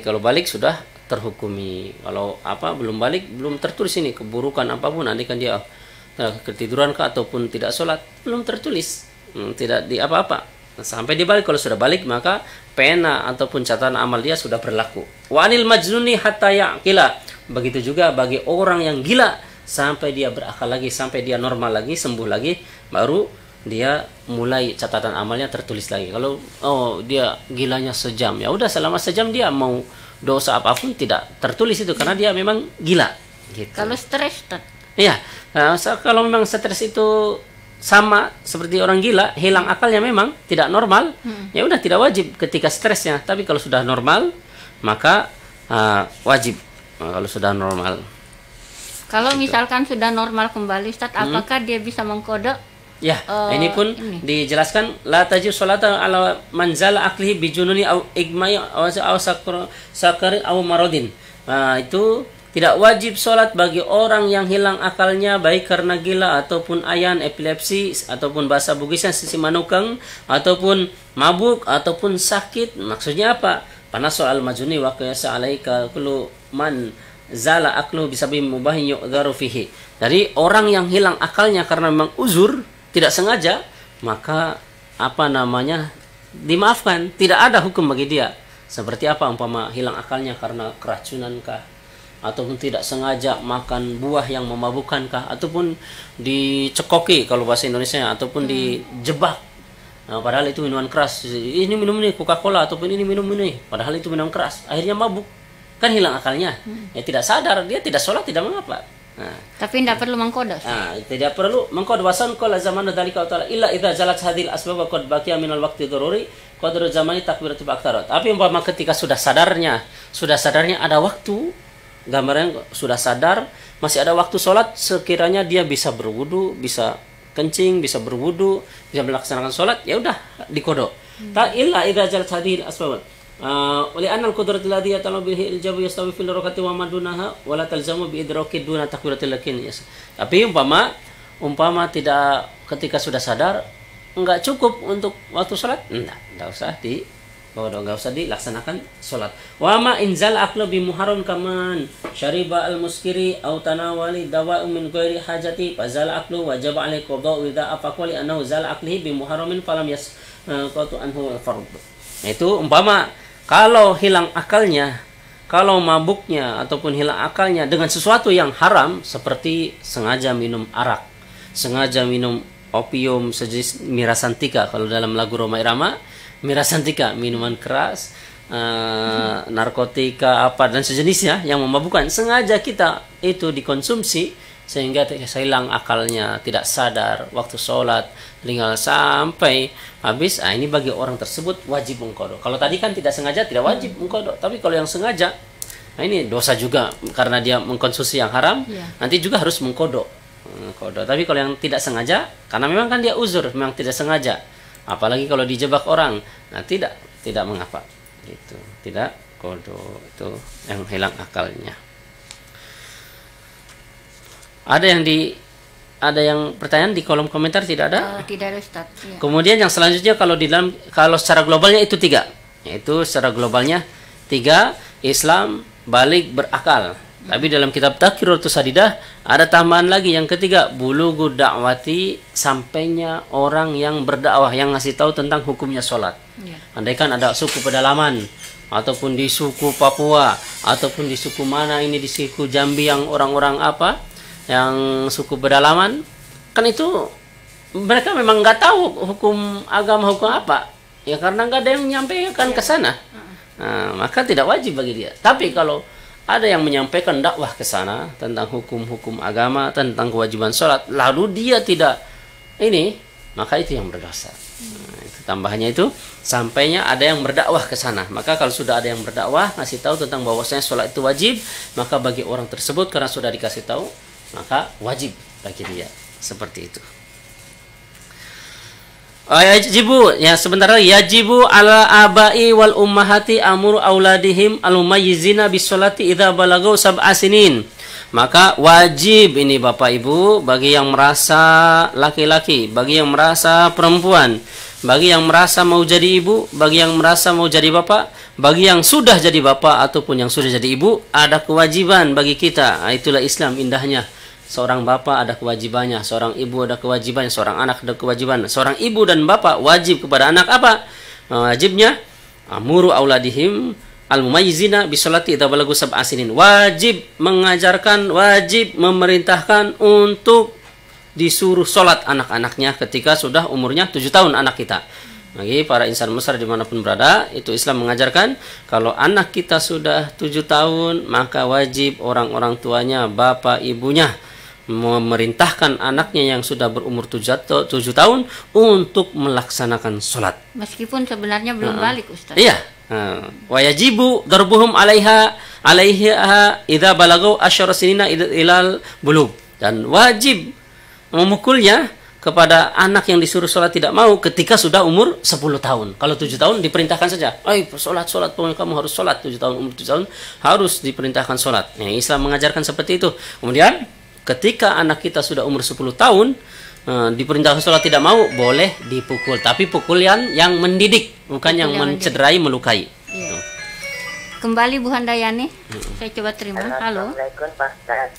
Kalau balik sudah terhukumi. Kalau belum balik, belum tertulis ini keburukan apapun, nanti kan dia ketiduran kah ataupun tidak sholat, belum tertulis, tidak di apa-apa. Sampai dia balik. Kalau sudah balik, maka pena ataupun catatan amal dia sudah berlaku. Wa anil majnuni hatta yaqila. Begitu juga bagi orang yang gila sampai dia berakal lagi, sampai dia normal lagi, sembuh lagi, baru dia mulai catatan amalnya tertulis lagi. Kalau dia gilanya sejam, ya udah selama sejam dia mau dosa apapun tidak tertulis itu karena dia memang gila. Gitu. Kalau stres, iya, kalau memang stres itu sama seperti orang gila, hilang akalnya memang tidak normal, ya udah tidak wajib ketika stresnya. Tapi kalau sudah normal, maka wajib kalau sudah normal. Kalau misalkan sudah normal kembali, Ustaz, apakah dia bisa mengkode? Ya, ini pun dijelaskan la tajib sholata ala manzala aklihi bijununi au igmai au sakari au maradin. Itu tidak wajib sholat bagi orang yang hilang akalnya, baik karena gila ataupun ayan, epilepsi ataupun bahasa Bugisnya sisi manukang, ataupun mabuk ataupun sakit. Maksudnya apa? Panas soal majuni wa qiyasa alaika kullu man zala aklu bisabi mubahin yu'dharu fihi. Dari orang yang hilang akalnya karena memang uzur, tidak sengaja, maka dimaafkan, tidak ada hukum bagi dia. Seperti apa umpama hilang akalnya karena keracunan kah, ataupun tidak sengaja makan buah yang memabukkan kah, ataupun dicekoki kalau bahasa Indonesia, ataupun dijebak. Nah, padahal itu minuman keras. Ini minum ini Coca-Cola, ataupun ini minum ini, padahal itu minum keras. Akhirnya mabuk. Kan hilang akalnya. Ya tidak sadar, dia tidak sholat tidak mengapa. Nah, Tapi tidak perlu mengkodok. tidak perlu mengkod wasan qala zamanu dzalika ta'ala illa idza jalat hadhil asbab qad baqiya minal waqti daruri qadru zamani takbiratul aktarat. Tapi umpama ketika sudah sadarnya ada waktu, gambarnya sudah sadar masih ada waktu sholat, sekiranya dia bisa berwudu, bisa kencing, bisa berwudu, bisa melaksanakan sholat, ya udah dikodok. Ta illa idza jalat hadhil asbab oleh anal qudratil ladzi yatalu bihi iljabu yastawi fil rakati wa madunaha wala talzamu bi idraki duna takbiratil lakin. Tapi umpama tidak, ketika sudah sadar enggak cukup untuk waktu salat, enggak usah enggak usah dilaksanakan salat. Wa ma inzal aqlu bi muharram kaman syariba al muskiri aw tanawali dawa'u min ghairi hajati fazal aqlu wajib alaihi qada idza afaqa li annahu zal aqlihi bi muharramin falam yasqatu anhu al fard. Itu umpama kalau hilang akalnya, kalau mabuknya ataupun hilang akalnya dengan sesuatu yang haram, seperti sengaja minum arak, sengaja minum opium sejenis mirasantika, kalau dalam lagu Roma Irama, mirasantika, minuman keras, narkotika apa dan sejenisnya yang memabukkan, sengaja kita itu dikonsumsi sehingga hilang akalnya, tidak sadar waktu sholat, tinggal sampai habis. Ini bagi orang tersebut wajib mengkodok. Kalau tadi kan tidak sengaja tidak wajib mengkodok, tapi kalau yang sengaja, ini dosa juga karena dia mengkonsumsi yang haram, nanti juga harus mengkodok. Tapi kalau yang tidak sengaja, karena memang kan dia uzur, memang tidak sengaja, apalagi kalau dijebak orang, nah tidak mengapa, itu tidak kodok, itu yang hilang akalnya. Ada yang pertanyaan di kolom komentar, tidak ada? Tidak ada, Ustaz. Ya. Kemudian yang selanjutnya kalau secara globalnya itu 3. Yaitu secara globalnya 3, Islam, balik, berakal. Tapi dalam kitab Taqriratus Sadidah ada tambahan lagi yang ketiga, bulugu da'wati, sampainya orang yang berdakwah, yang ngasih tahu tentang hukumnya sholat. Ya. Andaikan ada suku pedalaman, ataupun di suku Papua, ataupun di suku mana ini, di suku Jambi yang orang-orang apa, yang suku pedalaman, kan itu mereka memang nggak tahu hukum agama, hukum apa ya, karena nggak ada yang menyampaikan ke sana. Maka tidak wajib bagi dia. Tapi kalau ada yang menyampaikan dakwah ke sana tentang hukum-hukum agama, tentang kewajiban sholat, lalu dia tidak ini, maka itu yang berdosa. Itu tambahannya, itu sampainya ada yang berdakwah ke sana. Maka kalau sudah ada yang berdakwah ngasih tahu tentang bahwasanya sholat itu wajib, maka bagi orang tersebut karena sudah dikasih tahu, maka wajib bagi dia, seperti itu. Yajibu, ya sebentar lagi, yajibu ala abai wal ummahati amuru auladihim al-mumayyizina bis-sholati idza balagau sab'a sinin. Maka wajib ini Bapak Ibu, bagi yang merasa laki-laki, bagi yang merasa perempuan, bagi yang merasa mau jadi ibu, bagi yang merasa mau jadi bapak, bagi yang sudah jadi bapak ataupun yang sudah jadi ibu, ada kewajiban bagi kita. Itulah Islam indahnya. Seorang bapak ada kewajibannya, seorang ibu ada kewajibannya, seorang anak ada kewajiban. Seorang ibu dan bapak wajib kepada anak apa? Wajibnya amuru auladihim al-mumayyizina bisolati idza balagu sab'a sinin. Wajib mengajarkan, wajib memerintahkan untuk disuruh sholat anak-anaknya ketika sudah umurnya 7 tahun anak kita. Bagi para insan besar dimanapun berada, itu Islam mengajarkan kalau anak kita sudah 7 tahun, maka wajib orang-orang tuanya, bapak ibunya memerintahkan anaknya yang sudah berumur 7 tahun untuk melaksanakan sholat. Meskipun sebenarnya belum balik, Ustaz. Iya. Wa yajibu darbuhum alaiha idza balagau asyara sinina ilal bulugh. Dan wajib memukulnya kepada anak yang disuruh sholat tidak mau ketika sudah umur 10 tahun. Kalau 7 tahun diperintahkan saja. Sholat, pokoknya kamu harus sholat 7 tahun, umur 7 tahun harus diperintahkan sholat. Islam mengajarkan seperti itu. Kemudian ketika anak kita sudah umur 10 tahun diperintahkan sholat tidak mau, boleh dipukul. Tapi pukul yang mendidik, bukan yang mencederai, melukai. Iya. Kembali Bu Handayani, saya coba terima. Halo. Assalamualaikum Pak Ustaz.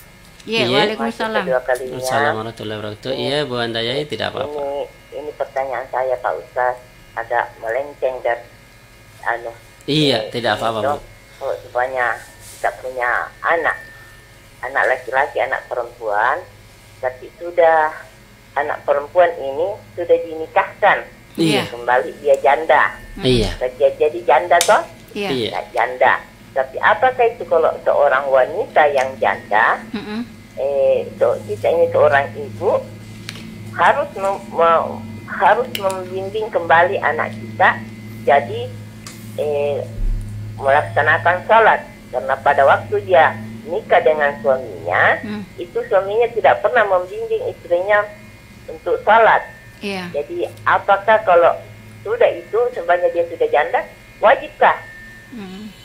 Iya, waalaikumsalam. Assalamualaikum warahmatullahi wabarakatuh. Iya Bu Handayani, tidak apa-apa. Ini pertanyaan saya Pak Ustaz, ada melenceng dari Iya, tidak apa-apa, Bu. Kalau supaya kita punya anak laki-laki, anak perempuan, tapi sudah anak perempuan ini sudah dinikahkan, Iya. kembali dia janda, Iya. dia jadi janda toh, Iya. Iya. ya, janda. Tapi apakah itu kalau seorang wanita yang janda, Mm-mm. kita ini seorang ibu harus harus membimbing kembali anak kita, jadi melaksanakan sholat, karena pada waktu dia nikah dengan suaminya, itu suaminya tidak pernah membimbing istrinya untuk sholat. Iya. Jadi apakah kalau sudah itu sebenarnya dia sudah janda, wajibkah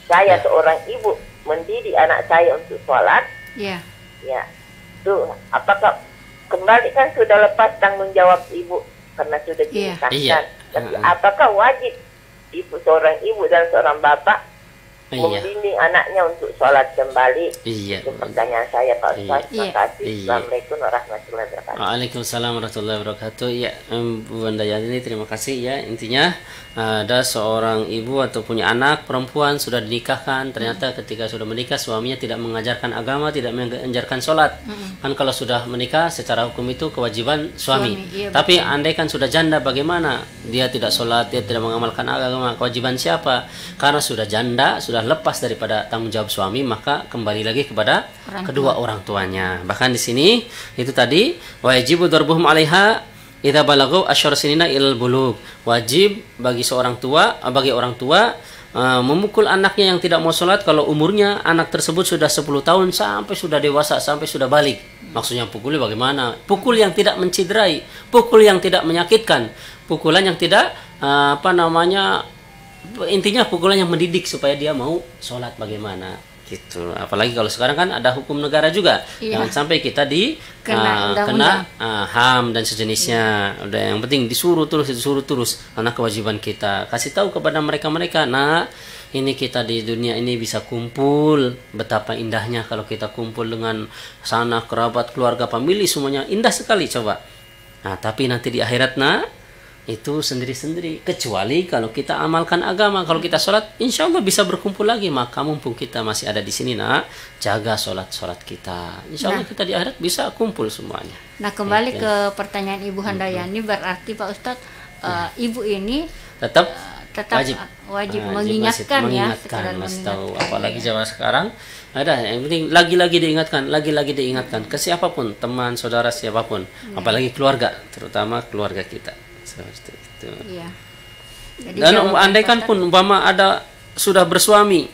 saya seorang ibu mendidik anak saya untuk sholat? Iya. Ya, tuh apakah kembali kan sudah lepas tanggung jawab ibu karena sudah dinikahkan. Iya. Tapi apakah wajib seorang ibu dan seorang bapak Iya. membimbing anaknya untuk sholat kembali? Iya. Itu pertanyaan saya, Pak Ustaz. Terima kasih. Iya. Assalamualaikum warahmatullahi wabarakatuh. Waalaikumsalam warahmatullahi wabarakatuh. Ya, Bu Handayani, terima kasih ya. Intinya ada seorang ibu atau punya anak perempuan sudah dinikahkan, ternyata ketika sudah menikah suaminya tidak mengajarkan agama, tidak mengajarkan sholat. Kan kalau sudah menikah secara hukum itu kewajiban suami. Iya, Tapi andai kan sudah janda, bagaimana? Dia tidak sholat, dia tidak mengamalkan agama, kewajiban siapa? Karena sudah janda, sudah lepas daripada tanggung jawab suami, maka kembali lagi kepada kedua orang tuanya. Bahkan di sini itu tadi wajibu darbuhum 'alaiha idza balaghu asyara sinina ilal bulugh. Wajib bagi orang tua memukul anaknya yang tidak mau sholat kalau umurnya anak tersebut sudah 10 tahun sampai sudah dewasa, sampai sudah balik. Maksudnya pukulnya bagaimana? Pukul yang tidak menciderai, pukul yang tidak menyakitkan, pukulan yang tidak intinya pukulan yang mendidik supaya dia mau sholat, bagaimana gitu. Apalagi kalau sekarang kan ada hukum negara juga. Iya. Jangan sampai kita Kena kena HAM dan sejenisnya. Udah, yang penting disuruh terus karena kewajiban kita. Kasih tahu kepada mereka, nah ini kita di dunia ini bisa kumpul, betapa indahnya kalau kita kumpul dengan sanak kerabat, keluarga, famili, semuanya indah sekali coba. Nah, tapi nanti di akhirat itu sendiri-sendiri, kecuali kalau kita amalkan agama. Kalau kita sholat, insya Allah bisa berkumpul lagi. Maka mumpung kita masih ada di sini, jaga sholat kita. Insya Allah kita di akhirat bisa kumpul semuanya. Nah, kembali ke pertanyaan Ibu Handayani, berarti Pak Ustadz, ibu ini tetap wajib mengingatkan ya, masih tahu. Apalagi zaman sekarang ada yang penting lagi-lagi diingatkan ke siapapun, teman, saudara, siapapun, apalagi keluarga, terutama keluarga kita. Seperti itu. Iya. Jadi Dan andaikan pun umpama ada sudah bersuami,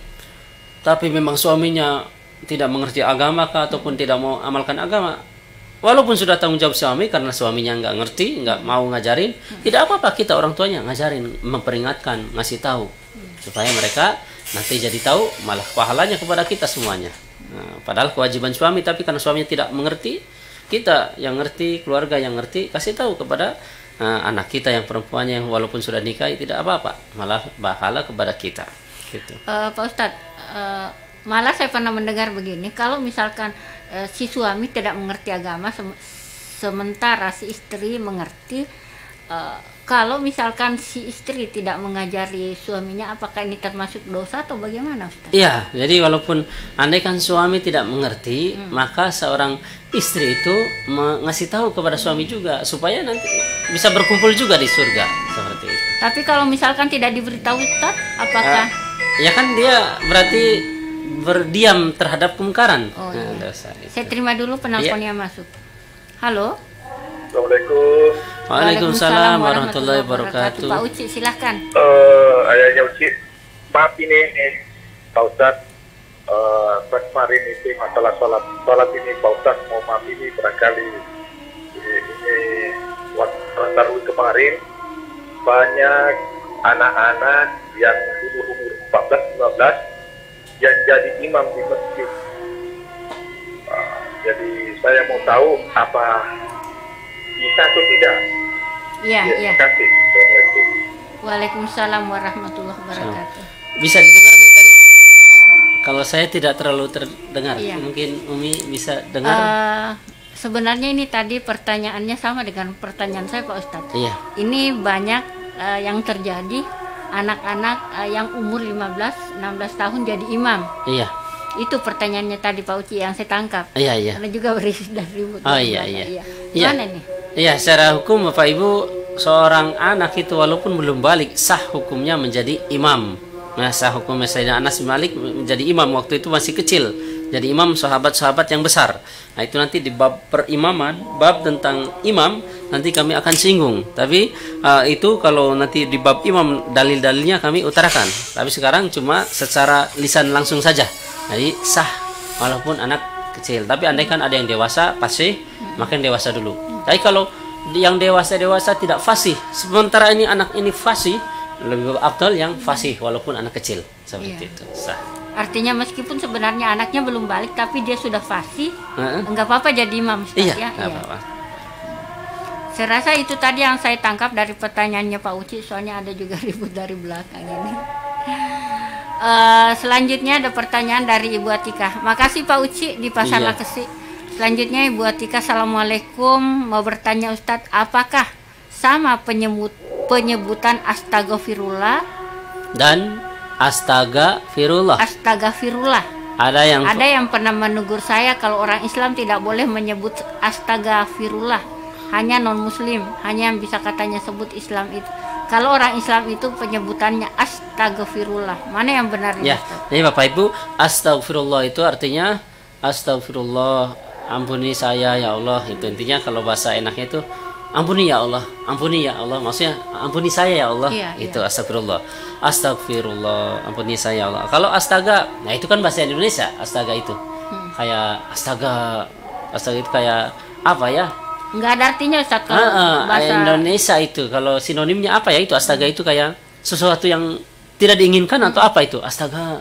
tapi memang suaminya tidak mengerti agama ataupun tidak mau amalkan agama, walaupun sudah tanggung jawab suami karena suaminya nggak ngerti, nggak mau ngajarin, tidak apa-apa, kita orang tuanya ngajarin, memperingatkan, ngasih tahu supaya mereka nanti jadi tahu, malah pahalanya kepada kita semuanya. Nah, padahal kewajiban suami, tapi karena suaminya tidak mengerti, kita yang ngerti, keluarga yang ngerti, kasih tahu kepada anak kita yang perempuannya yang walaupun sudah nikah, tidak apa-apa, malah pahala kepada kita gitu. Pak Ustadz, malah saya pernah mendengar begini, kalau misalkan si suami tidak mengerti agama, sementara si istri mengerti, kalau misalkan si istri tidak mengajari suaminya, apakah ini termasuk dosa atau bagaimana, Ustaz? Iya, jadi walaupun andaikan suami tidak mengerti, maka seorang istri itu ngasih tahu kepada suami juga supaya nanti bisa berkumpul juga di surga, seperti itu. Tapi kalau misalkan tidak diberitahu, Ustaz, apakah? Ya kan dia berarti berdiam terhadap kemungkaran. Oh, iya. Dosa itu. Saya terima dulu penelpon yang masuk. Halo. Assalamualaikum. Waalaikumsalam warahmatullahi wabarakatuh. Pak Uci, silahkan. Ayahnya Uci, maaf ini Pak Ustadz, kemarin itu masalah sholat ini Pak Ustadz, mau maaf ini barangkali ini waktu taruh kemarin banyak anak-anak yang umur 14-15 yang jadi imam di masjid. Jadi saya mau tahu apa bisa atau tidak. Iya. Terima kasih. Assalamualaikum. Waalaikumsalam warahmatullahi wabarakatuh. Bisa didengar Bu tadi? Kalau saya tidak terlalu terdengar, Iya. mungkin Umi bisa dengar. Sebenarnya ini tadi pertanyaannya sama dengan pertanyaan saya, Pak Ustadz. Iya. Ini banyak yang terjadi anak-anak yang umur 15-16 tahun jadi imam? Iya. Itu pertanyaannya tadi Pak Uci yang saya tangkap. Iya. Karena juga berisi dari ribut. Oh iya. Gimana nih? Iya, secara hukum Bapak Ibu, seorang anak itu walaupun belum balik, sah hukumnya menjadi imam. Nah, sah hukumnya Sayyidina Anas bin Malik menjadi imam waktu itu masih kecil. Jadi imam sahabat-sahabat yang besar. Nah, itu nanti di bab perimaman, bab tentang imam nanti kami akan singgung. Tapi itu kalau nanti di bab imam dalil-dalilnya kami utarakan. Tapi sekarang cuma secara lisan langsung saja. Jadi sah walaupun anak kecil. Tapi andai kan ada yang dewasa fasih, maka yang dewasa dulu. Tapi kalau yang dewasa tidak fasih, sementara ini anak ini fasih, lebih afdal yang fasih walaupun anak kecil. Seperti itu. Sah. Artinya meskipun sebenarnya anaknya belum balik tapi dia sudah fasih, enggak apa-apa jadi imam, Ustaz, iya, ya. Iya. Apa-apa. Saya rasa itu tadi yang saya tangkap dari pertanyaannya Pak Uci, soalnya ada juga ribut dari belakang ini. Selanjutnya ada pertanyaan dari Ibu Atika. Makasih Pak Uci di Pasar Lakesi. Selanjutnya Ibu Atika, Assalamualaikum, mau bertanya Ustadz, apakah sama penyebutan astagfirullah dan astagfirullah? Astagfirullah. Ada yang pernah menegur saya kalau orang Islam tidak boleh menyebut astagfirullah, hanya non Muslim, hanya yang bisa katanya sebut Islam itu. Kalau orang Islam itu penyebutannya astagfirullah. Mana yang benar? Ya, jadi Bapak Ibu, astagfirullah itu artinya astagfirullah, ampuni saya ya Allah. Itu intinya kalau bahasa enaknya itu ampuni ya Allah, maksudnya ampuni saya ya Allah. Itu astagfirullah. Astagfirullah, ampuni saya ya Allah. Kalau astaga, nah itu kan bahasa Indonesia. Astaga itu kayak astaga itu kayak apa ya? Enggak ada artinya Ustaz kalau bahasa Indonesia itu. Kalau sinonimnya apa ya itu? Astaga itu kayak sesuatu yang tidak diinginkan atau apa itu? Astaga,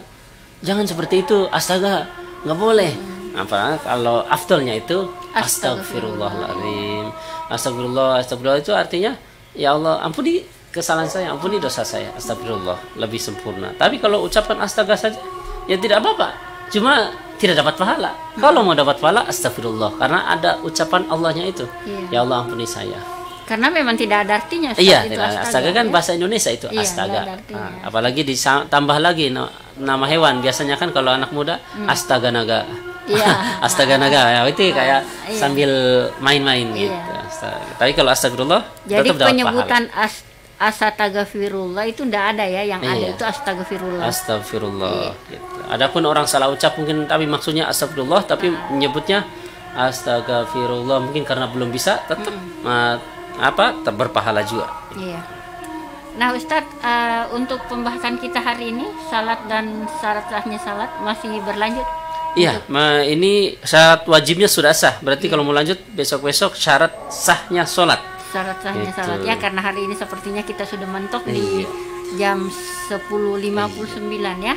jangan seperti itu. Astaga, nggak boleh. Apa kalau afdalnya itu astagfirullahaladzim. Astagfirullah itu artinya ya Allah ampuni kesalahan saya, ampuni dosa saya. Astagfirullah lebih sempurna. Tapi kalau ucapan astaga saja ya tidak apa-apa, cuma tidak dapat pahala. Kalau mau dapat pahala astagfirullah, karena ada ucapan Allahnya itu. Ya Allah ampuni saya. Karena memang tidak ada artinya. Iya, astaga kan bahasa Indonesia itu astaga. Apalagi ditambah lagi nama hewan. Biasanya kan kalau anak muda astaga naga. Astaga naga ya, itu kayak sambil main-main gitu. Tapi kalau astagfirullah jadi tetap penyebutan astagfirullah itu tidak ada ya, yang ada itu astagfirullah. Astagfirullah gitu. Adapun orang salah ucap mungkin tapi maksudnya astagfirullah tapi menyebutnya astagfirullah mungkin karena belum bisa, tetap tetap berpahala juga. Iya. Nah Ustadz, untuk pembahasan kita hari ini salat dan syarat sahnya salat masih berlanjut. Iya, ini syarat wajibnya sudah sah. Berarti kalau mau lanjut besok-besok syarat sahnya sholat. Syarat sahnya sholat ya, karena hari ini sepertinya kita sudah mentok di jam 10.59 ya.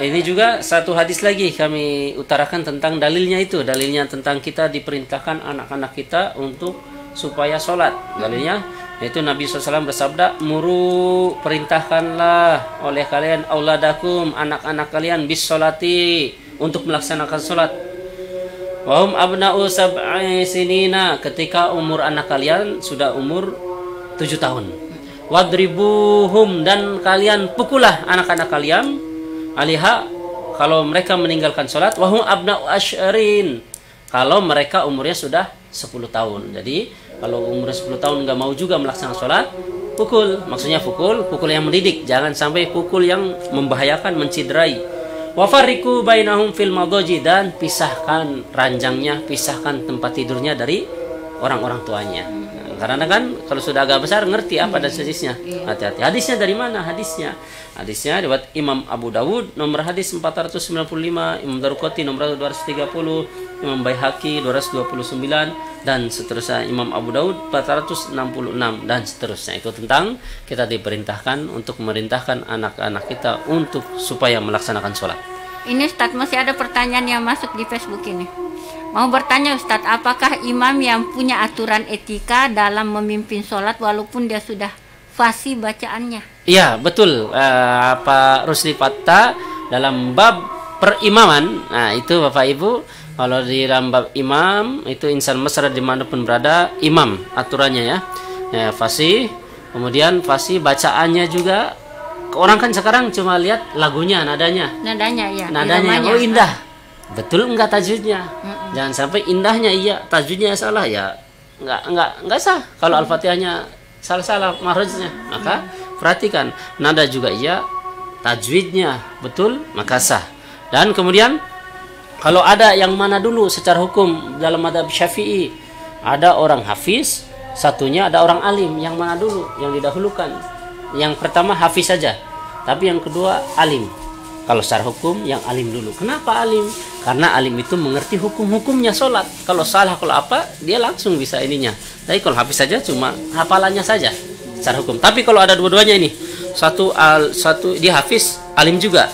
Ini juga satu hadis lagi kami utarakan tentang dalilnya itu. Dalilnya tentang kita diperintahkan anak-anak kita untuk supaya sholat. Dalilnya yaitu Nabi SAW bersabda, muru, perintahkanlah oleh kalian auladakum, anak-anak kalian bis sholati, untuk melaksanakan sholat. Wahum abna'u sab'i sinina, ketika umur anak kalian sudah umur 7 tahun. Wadribuhum, dan kalian pukullah anak-anak kalian aliha, kalau mereka meninggalkan sholat. Wahum abna'u asyrin, kalau mereka umurnya sudah 10 tahun. Jadi kalau umur 10 tahun nggak mau juga melaksanakan sholat, pukul. Maksudnya pukul yang mendidik. Jangan sampai pukul yang membahayakan, menciderai. Wafariku bainahum fil madoji, dan pisahkan ranjangnya, pisahkan tempat tidurnya dari orang-orang tuanya. Karena kan kalau sudah agak besar ngerti apa dan jenisnya. Hati-hati. Hadisnya dari mana? Hadisnya riwayat Imam Abu Dawud nomor hadis 495, Imam Daruqutni nomor 230, Imam Baihaqi 229 dan seterusnya. Imam Abu Dawud 466 dan seterusnya. Itu tentang kita diperintahkan untuk memerintahkan anak-anak kita untuk supaya melaksanakan sholat. Ini Ustadz, masih ada pertanyaan yang masuk di Facebook ini. Mau bertanya Ustadz, apakah imam yang punya aturan etika dalam memimpin sholat walaupun dia sudah fasih bacaannya? Iya betul, Pak Rusli Fatta dalam bab perimaman. Nah itu Bapak Ibu, kalau di dalam bab imam itu insan mesra dimanapun berada, imam aturannya ya fasih, Kemudian fasih bacaannya juga. Orang kan sekarang cuma lihat lagunya, nadanya. Ya. Nadanya, iramanya. oh indah. Betul enggak tajwidnya? Jangan sampai indahnya iya, tajwidnya salah ya. Enggak sah. Kalau Al-Fatihahnya salah makhrajnya, maka perhatikan nada juga iya, tajwidnya betul, maka sah. Dan kemudian kalau ada yang mana dulu secara hukum dalam mazhab Syafi'i, ada orang hafiz, satunya ada orang alim, yang mana dulu yang didahulukan? Yang pertama hafiz saja, tapi yang kedua alim. Kalau secara hukum yang alim dulu. Kenapa alim? Karena alim itu mengerti hukum-hukumnya sholat. Kalau salah, kalau apa, dia langsung bisa ininya. Tapi kalau hafiz saja cuma hafalannya saja secara hukum. Tapi kalau ada dua-duanya ini, satu dia hafiz, alim juga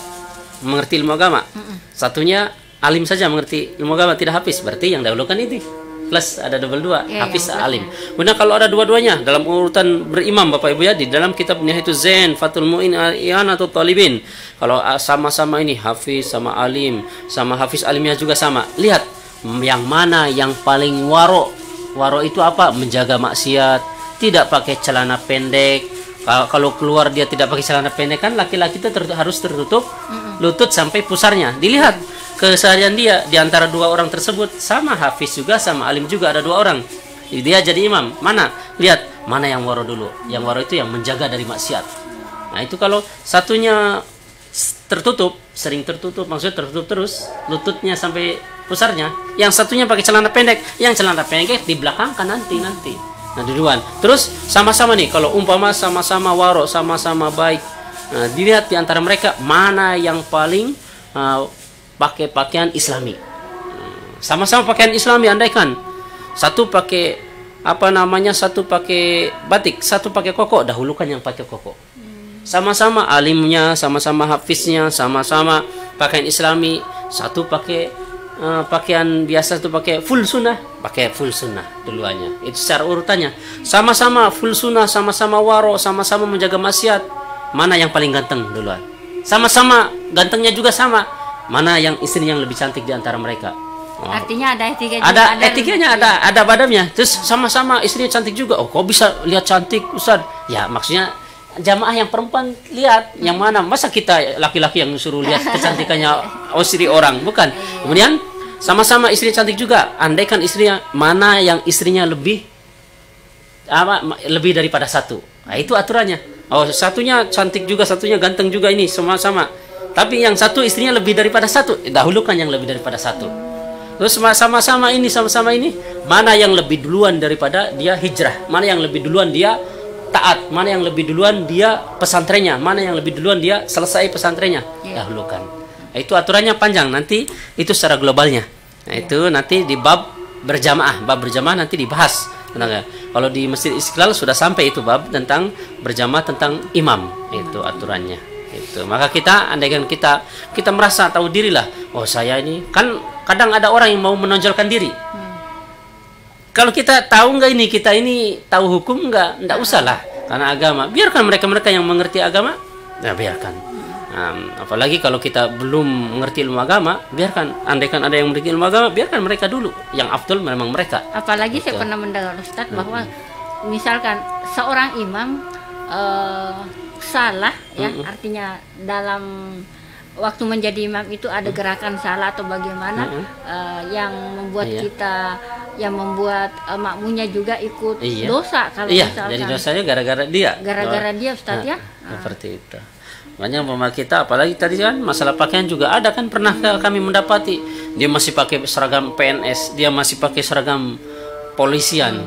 mengerti ilmu agama. Satunya alim saja mengerti ilmu agama, tidak hafiz. Berarti yang dahulukan itu. Plus ada double dua, hafiz alim. Benar kalau ada dua-duanya dalam urutan berimam Bapak Ibu ya, di dalam kitabnya itu Zain Fathul Mu'in I'anatul Talibin. Kalau sama-sama ini hafiz sama alim, sama hafiz alimnya juga sama. Lihat yang mana yang paling waro. Waro itu apa? Menjaga maksiat, tidak pakai celana pendek. Kalau keluar dia tidak pakai celana pendek, kan laki-laki itu harus tertutup lutut sampai pusarnya. Dilihat keseharian dia di antara dua orang tersebut, sama hafiz juga sama alim juga, ada dua orang. Dia jadi imam. Mana? Lihat mana yang waro dulu. Yang waro itu yang menjaga dari maksiat. Nah, itu kalau satunya tertutup, sering tertutup, maksudnya tertutup terus lututnya sampai pusarnya. Yang satunya pakai celana pendek, yang celana pendek di belakang kan nanti. Nah, duluan. Terus sama-sama nih, kalau umpama sama-sama waro, sama-sama baik. Nah, dilihat di antara mereka mana yang paling pakai pakaian Islami. Sama-sama pakaian Islami, andaikan satu pakai satu pakai batik, satu pakai koko, dahulukan yang pakai koko. Sama-sama alimnya, sama-sama hafiznya, sama-sama pakaian Islami, satu pakai pakaian biasa, satu pakai full sunnah duluannya. Itu secara urutannya. Sama-sama full sunnah, sama-sama waro, sama-sama menjaga maksiat. Mana yang paling ganteng duluan? Sama-sama gantengnya juga sama. Mana yang istri yang lebih cantik di antara mereka? Artinya ada etika juga. Ada etikanya, ada badamnya. Terus sama-sama istrinya cantik juga. Oh, kok bisa lihat cantik, Ustaz? Ya, maksudnya jamaah yang perempuan lihat yang mana. Masa kita laki-laki yang suruh lihat kecantikannya istri orang? Bukan. Kemudian sama-sama istri cantik juga. Andaikan istrinya, mana yang istrinya lebih daripada satu. Nah, itu aturannya. Oh, satunya cantik juga, satunya ganteng juga, ini sama-sama. Tapi yang satu istrinya lebih daripada satu, dahulukan yang lebih daripada satu. Terus sama-sama ini, mana yang lebih duluan daripada dia hijrah, mana yang lebih duluan dia taat, mana yang lebih duluan dia pesantrennya, mana yang lebih duluan dia selesai pesantrennya, dahulukan. Nah, itu aturannya panjang, nanti itu secara globalnya. Nah, itu nanti di bab berjamaah nanti dibahas. Kalau di Masjid Istiqlal sudah sampai itu bab tentang berjamaah, tentang imam, itu aturannya. Itu. Maka kita andaikan kita merasa tahu diri lah, oh saya ini kan kadang ada orang yang mau menonjolkan diri. Kalau kita tahu nggak ini, kita ini tahu hukum nggak usah lah, karena agama. Biarkan mereka yang mengerti agama, ya biarkan. Apalagi kalau kita belum mengerti ilmu agama, biarkan. Andaikan ada yang mengerti ilmu agama, biarkan mereka dulu. Yang afdal memang mereka. Apalagi saya pernah mendengar Ustadz bahwa misalkan seorang imam salah ya, artinya dalam waktu menjadi imam itu ada gerakan salah atau bagaimana yang membuat kita, yang membuat makmunya juga ikut dosa kalau misalkan. Jadi dosanya gara-gara dia. Gara-gara dia Ustaz ya. Seperti itu. Banyak pemakai kita, apalagi tadi kan masalah pakaian juga ada kan, pernah kami mendapati dia masih pakai seragam PNS, dia masih pakai seragam polisian.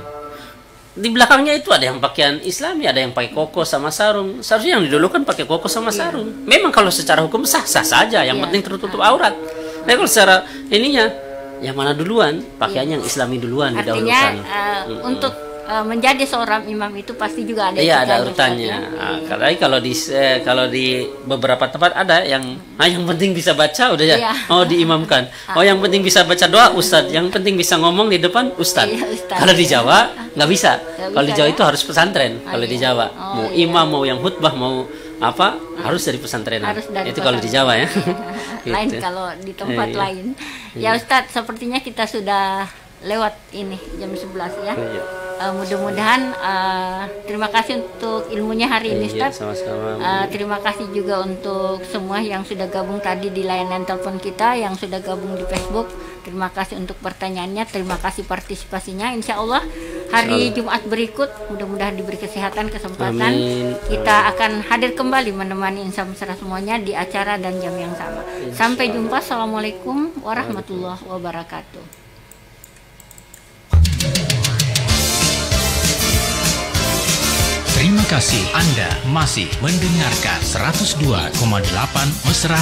Di belakangnya itu ada yang pakaian Islami, ada yang pakai koko sama sarung. Seharusnya yang didulukan pakai koko sama sarung. Memang kalau secara hukum sah-sah saja, yang penting tertutup aurat. Tapi kalau secara ininya, yang mana duluan? Pakaiannya yang Islami duluan didahulukan. Artinya untuk menjadi seorang imam itu pasti juga ada ada urutannya. Kalau di beberapa tempat ada yang yang penting bisa baca udah ya. Oh, diimamkan. Oh, yang penting bisa baca doa Ustadz, yang penting bisa ngomong di depan Ustadz. Kalau di Jawa nggak bisa. Kalau di Jawa itu harus pesantren. Kalau di Jawa mau imam, mau yang khutbah, mau apa harus dari pesantren. Itu kalau di Jawa ya. Lain kalau di tempat lain. Ya Ustadz, sepertinya kita sudah lewat ini jam 11 ya. Mudah-mudahan terima kasih untuk ilmunya hari ini, Iya, Ustaz. sama-sama. Terima kasih juga untuk semua yang sudah gabung tadi di layanan telepon kita, yang sudah gabung di Facebook. Terima kasih untuk pertanyaannya, terima kasih partisipasinya. Insya Allah hari Jumat berikut mudah-mudahan diberi kesehatan, kesempatan. Amin. Kita akan hadir kembali menemani Insan Mesra semuanya di acara dan jam yang sama. Sampai jumpa. Assalamualaikum warahmatullahi wabarakatuh. Terima kasih Anda masih mendengarkan 102,8 Mesra